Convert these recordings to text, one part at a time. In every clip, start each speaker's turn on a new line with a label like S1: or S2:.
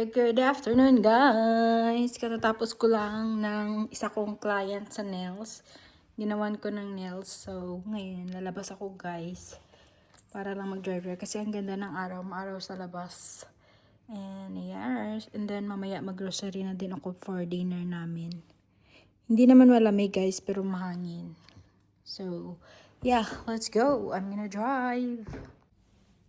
S1: Good afternoon, guys! Katatapos ko lang ng isa kong client sa nails. Ginawan ko ng nails. So, ngayon, lalabas ako, guys. Para lang mag-driver. Kasi ang ganda ng araw. Maaraw sa labas. And, yes. And then, mamaya mag-grocery na din ako for dinner namin. Hindi naman malamig, guys, pero mahangin. So, yeah. Let's go! I'm gonna drive!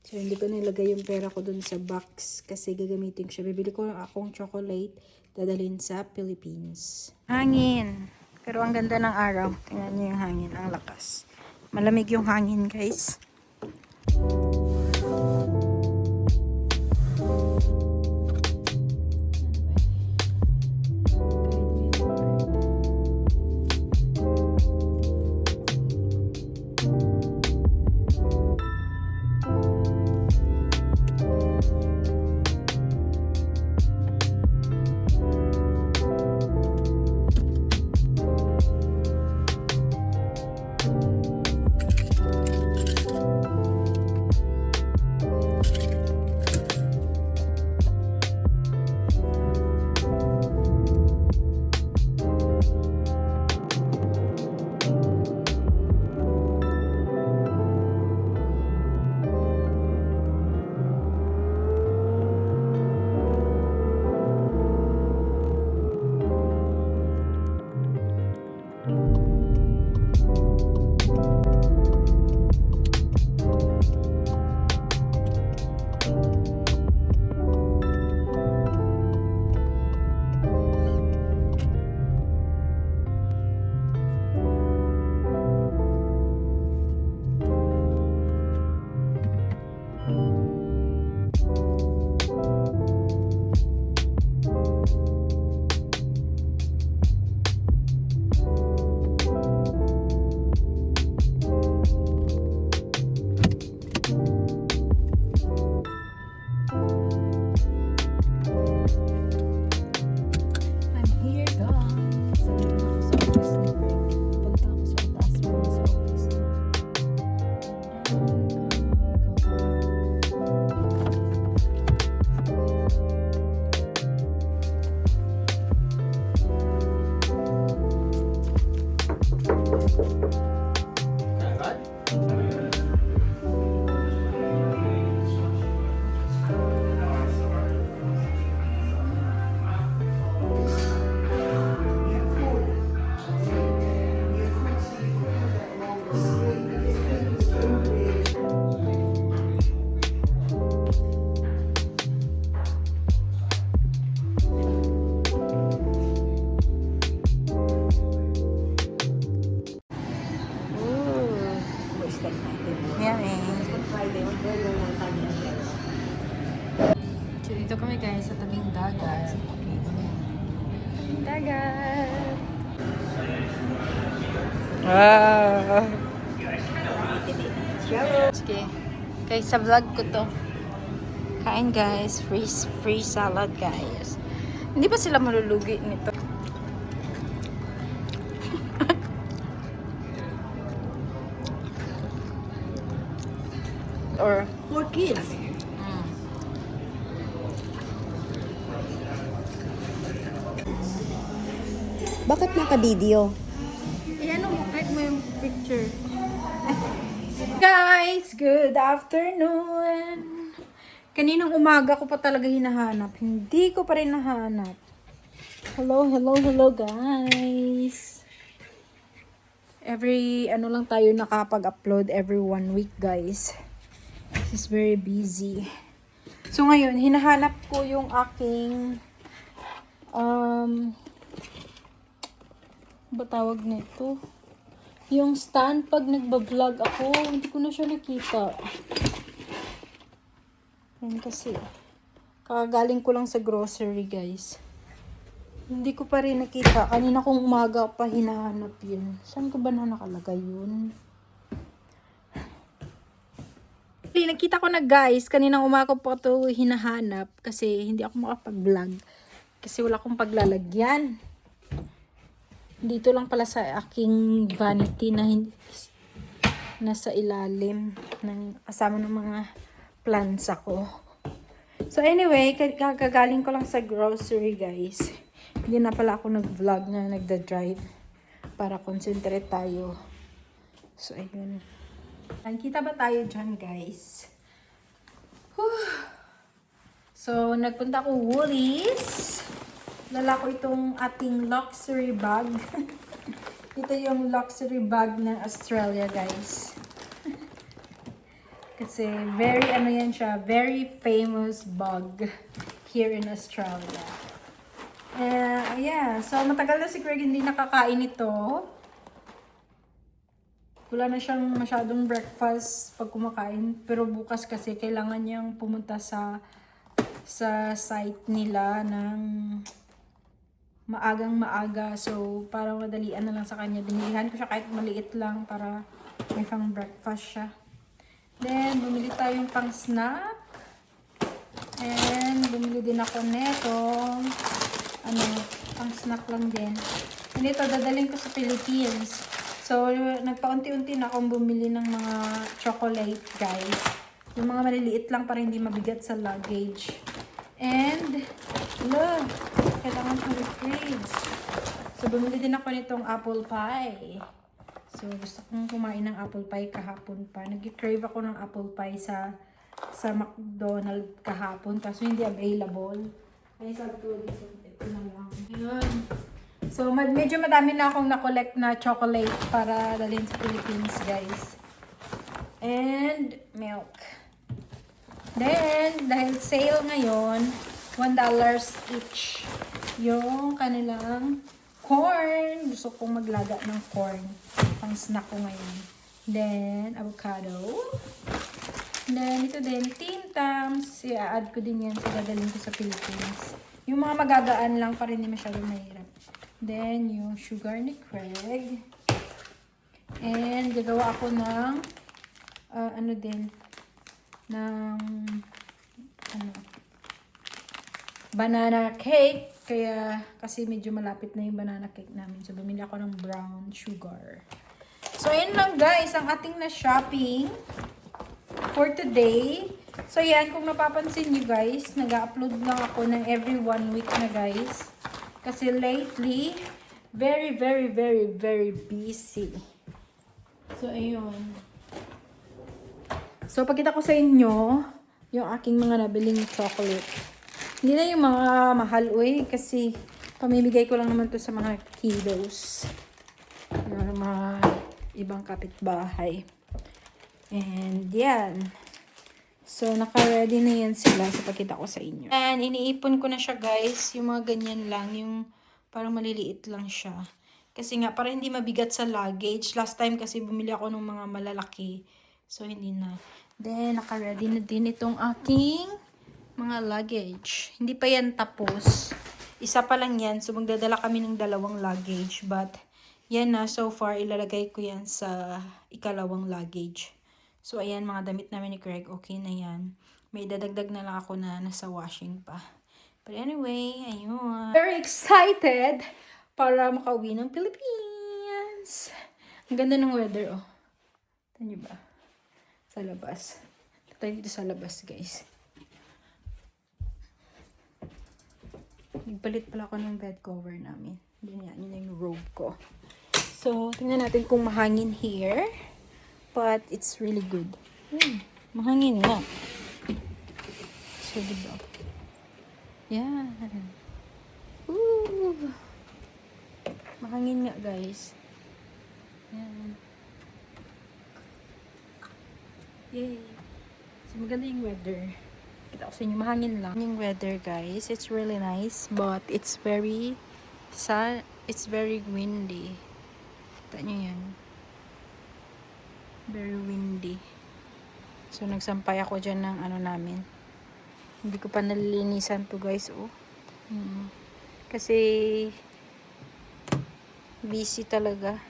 S1: So, hindi ko nilagay yung pera ko dun sa box kasi gagamitin ko siya. Bibili ko akong chocolate, dadalhin sa Philippines. Hangin. Pero ang ganda ng araw. Tingnan niyo yung hangin. Ang lakas. Malamig yung hangin, guys. So, dito kami guys sa tabing dagat. Dagat! Wow! Sige. Guys, sa vlog ko to. Kain guys. Free salad guys. Hindi pa sila malulugi nito. Or
S2: for kids. Bakit naka-video?
S1: ano mo, kahit mo yung picture. Guys, good afternoon. Kaninang umaga ko pa talaga hinahanap. Hindi ko pa rin nahanap. Hello guys. Every, lang tayo nakapag-upload every 1 week guys. This is very busy. So ngayon, hinahanap ko yung aking, ba tawag nito? Yung stand pag nagba-vlog ako, hindi ko na siya nakita. Yan kasi. Kakagaling ko lang sa grocery, guys. Hindi ko pa rin nakita. Kanina kong umaga pa hinahanap yun. Saan ko ba na nakalagay yun? Nakita ko na, guys. Kaninang umaga pa ito hinahanap kasi hindi ako makapag-vlog. Kasi wala akong paglalagyan. Dito lang pala sa aking vanity na nasa ilalim ng kasama ng mga plants ako. So anyway, kakagaling ko lang sa grocery guys. Hindi na pala ako nag-vlog na nagda-drive para concentrate tayo. So ayun. Nakikita ba tayo dyan guys? Whew. So nagpunta ko Woolies. Dala ko itong ating luxury bag. Ito yung luxury bag ng Australia guys. Kasi very ano yan siya, very famous bag here in Australia. Yeah, so matagal na si Craig hindi nakakain ito. Wala na siyang masyadong breakfast pag kumakain, pero bukas kasi kailangan niyang pumunta sa site nila ng maagang maaga. So para madalian na lang sa kanya, binilihan ko siya kahit maliit lang para may pang breakfast siya. Then, bumili tayong pang snack. And, bumili din ako netong, pang snack lang din. And ito, dadalhin ko sa Philippines. So, nagpaunti-unti na akong bumili ng mga chocolate, guys. Yung mga maliliit lang para hindi mabigat sa luggage. And, look, kailangan ko ng fridge. So, bumili din ako nitong apple pie. So, gusto kong kumain ng apple pie kahapon pa. Nag-crave ako ng apple pie sa McDonald's kahapon. Kaso hindi available. Ay, sabi ko, ito na lang. Ayan. So, medyo madami na akong na-collect na chocolate para dalhin sa Philippines, guys. And, milk. Then, dahil sale ngayon, $1 each yung kanilang corn. Gusto kong maglaga ng corn. Pang snack ko ngayon. Then, avocado. Then, ito din, Tim Tams. I-add ko din yan sa dadalhin ko sa Philippines. Yung mga magagaan lang para hindi masyadong mahirap. Then, yung sugar ni Craig. And, gagawa ako ng, banana cake. Kaya, kasi medyo malapit na yung banana cake namin. So, bumili ako ng brown sugar. So, ayun lang guys, ang ating na shopping for today. So, yan, kung napapansin nyo guys, nag-upload lang ako ng every 1 week na guys. Kasi lately, very, very, very, very busy. So, ayun. So, pagkita ko sa inyo, yung aking mga nabiling chocolate. Hindi na yung mga mahal, kasi pamimigay ko lang naman to sa mga kiddos. Yung mga ibang kapitbahay. And, yan. So, naka-ready na yan sila sa pagkita ko sa inyo. And, iniipon ko na siya, guys. Yung mga ganyan lang. Yung parang maliliit lang siya. Kasi nga, para hindi mabigat sa luggage. Last time kasi bumili ako ng mga malalaki. So, hindi na. Then, naka-ready na din itong aking mga luggage. Hindi pa yan tapos. Isa pa lang yan. So, magdadala kami ng 2 luggage. But, yan na. So far, ilalagay ko yan sa ikalawang luggage. So, ayan, mga damit namin ni Craig. Okay na yan. May dadagdag na lang ako na nasa washing pa. But anyway, ayun. Very excited para makauwi ng Philippines. Ang ganda ng weather, oh. Ito nyo ba? Sa labas. Ito dito sa labas, guys. Nagpalit pala ako ng bed cover namin. Yun yung robe ko. So, tingnan natin kung mahangin here. But, it's really good. Mahangin nga. So, diba? Yan. Woo! Mahangin nga, guys. Yan. Yay! So, maganda yung weather. Kita ko sa inyo, mahangin lang. Yung weather, guys, it's really nice. But, it's very windy. Kita nyo yan. Very windy. So, nagsampay ako dyan ng namin. Hindi ko pa nalilinisan to guys, oh. Kasi, busy talaga.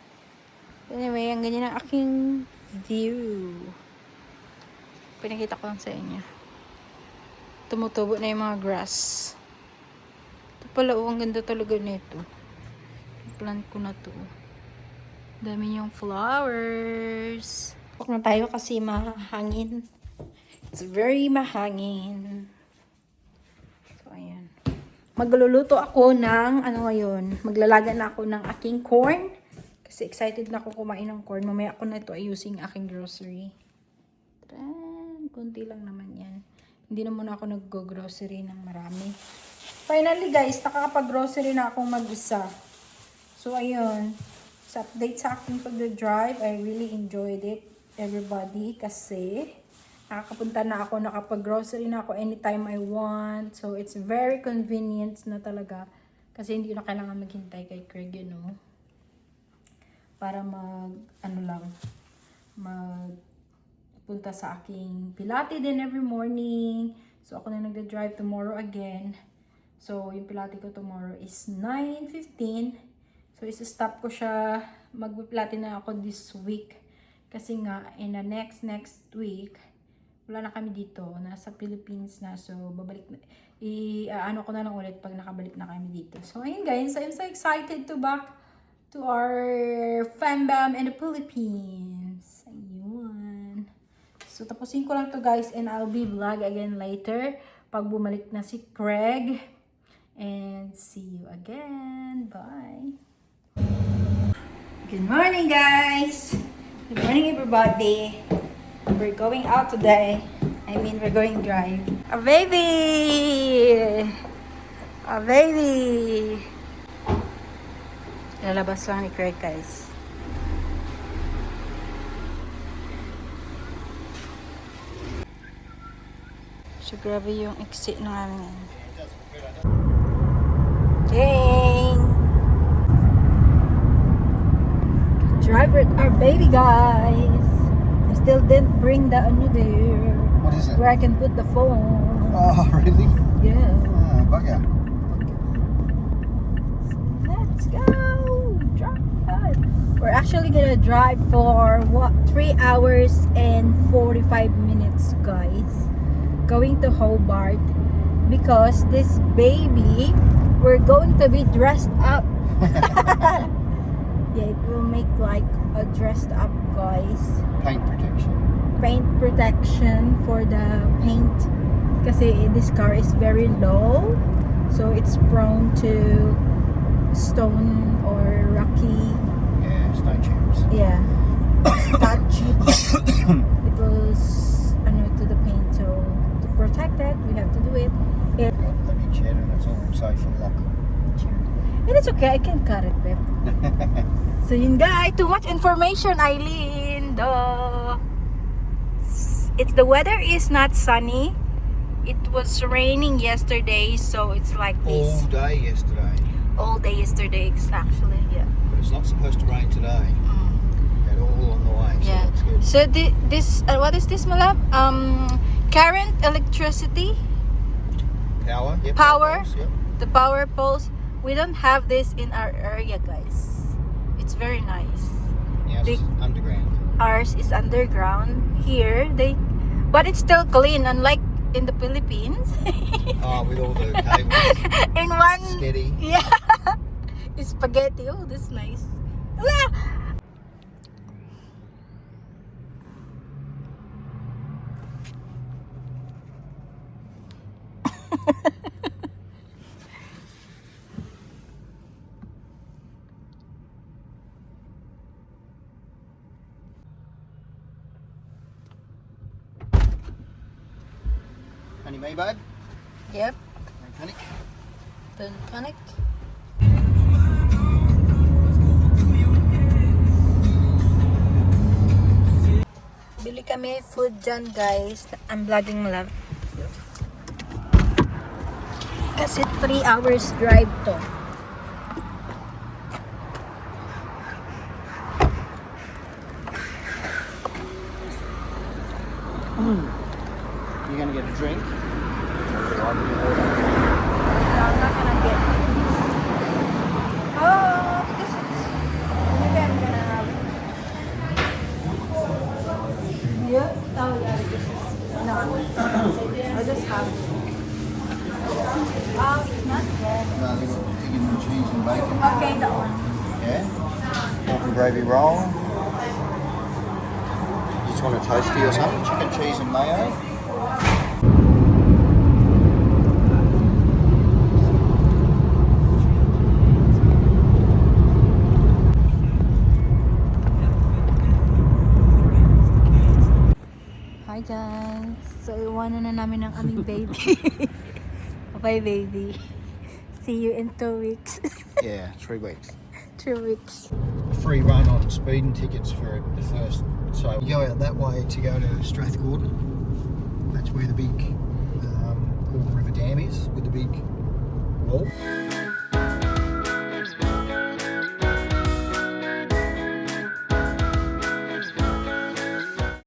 S1: Anyway, ang ganyan ang aking view. Pinakita ko lang sa inyo. Tumutubo na yung mga grass. Ito pala, oh, ang ganda talaga nito. Plant ko na to. Dami yung flowers. Huwag na tayo kasi mahangin. It's very mahangin. ayan. Magluluto ako ng, ano ngayon, maglalaga na ako ng aking corn. Kasi excited na ako kumain ng corn. Mamaya ako na ito ayusin aking grocery. Kunti lang naman yan. Hindi na muna ako nag-grocery ng marami. Finally guys, nakakapag-grocery na akong mag-isa. So ayun, sa update sa aking pag-drive, I really enjoyed it, everybody, kasi nakakapunta na ako, nakapag-grocery na ako anytime I want. So, it's very convenient na talaga. Kasi hindi ko na kailangan maghintay kay Craig, you know. Para magpunta sa aking Pilate din every morning. So, ako na nagda-drive tomorrow again. So, yung Pilate ko tomorrow is 9:15. So, isa-stop ko siya. Mag-Pilate na ako this week. Kasi nga, in the next week, wala na kami dito, nasa Philippines na, so babalik na, ano ko na lang ulit pag nakabalik na kami dito. So ayun guys, I'm so excited to back to our fambam in the Philippines. Ayun. So tapusin ko lang to guys, and I'll be vlog again later pag bumalik na si Craig. And see you again. Bye! Good morning guys! Good morning everybody! We're going out today. I mean, we're going drive. A baby! A baby! Lalabas lang ni Craig, guys. So, grabe yung exit ng amin. Dang! Driver, our baby, guys! Still didn't bring the ano there.
S3: What is it?
S1: Where I can put the phone.
S3: Oh, really?
S1: Yeah.
S3: Ah, bugger.
S1: Let's go. Drive. We're actually gonna drive for what? 3 hours and 45 minutes, guys. Going to Hobart because this baby, we're going to be dressed up. Yeah, it will make like a dressed up, guys.
S3: Paint protection.
S1: Paint protection for the paint. Kasi this car is very low, so it's prone to stone or rocky.
S3: Yeah, stone chips.
S1: Yeah, that chips. It was to the paint, so to protect it, we have to do it.
S3: Let me check and it's all safe and lock.
S1: And it's okay, I can cut it, babe. So yun guys, too much information, Eileen. The weather is not sunny. It was raining yesterday, so it's like this.
S3: All day yesterday.
S1: All day yesterday, actually, yeah.
S3: But it's not supposed to rain today. At all on the way, so
S1: Yeah.
S3: that's good.
S1: So this, what is this, my love? Current, electricity,
S3: Power? Yep.
S1: Power?
S3: Yep.
S1: the power poles. We don't have this in our area, guys. It's very nice.
S3: Yeah, it's underground.
S1: Ours is underground. Here, but it's still clean, unlike in the Philippines.
S3: Oh, with all the cables.
S1: In one,
S3: Sketty.
S1: yeah, it's spaghetti. Oh, that's nice. Ah!
S3: Honey me, bud?
S1: Yep.
S3: Don't panic.
S1: Don't panic. Bili kami food dyan, guys. I'm vlogging, my love. Kasi 3 hours drive to.
S3: You're going to get a drink?
S1: No, I'm not gonna get it. Oh, because maybe I'm gonna have it. Yeah? Oh, yeah, this is, no, I'll just have it. Oh, it's not bad.
S3: No, they've got chicken and cheese and bacon.
S1: Okay, that one.
S3: Yeah? Pork and gravy roll. You just want a toasty or something? Chicken, cheese and mayo.
S1: guys. So, iwanan na namin ang aming baby. Bye, baby. See you in 2 weeks.
S3: Yeah, 3 weeks.
S1: 3 weeks.
S3: Free run on speeding tickets for the first. So you go out that way to go to Strathgordon. That's where the big Gordon River Dam is, with the big wall.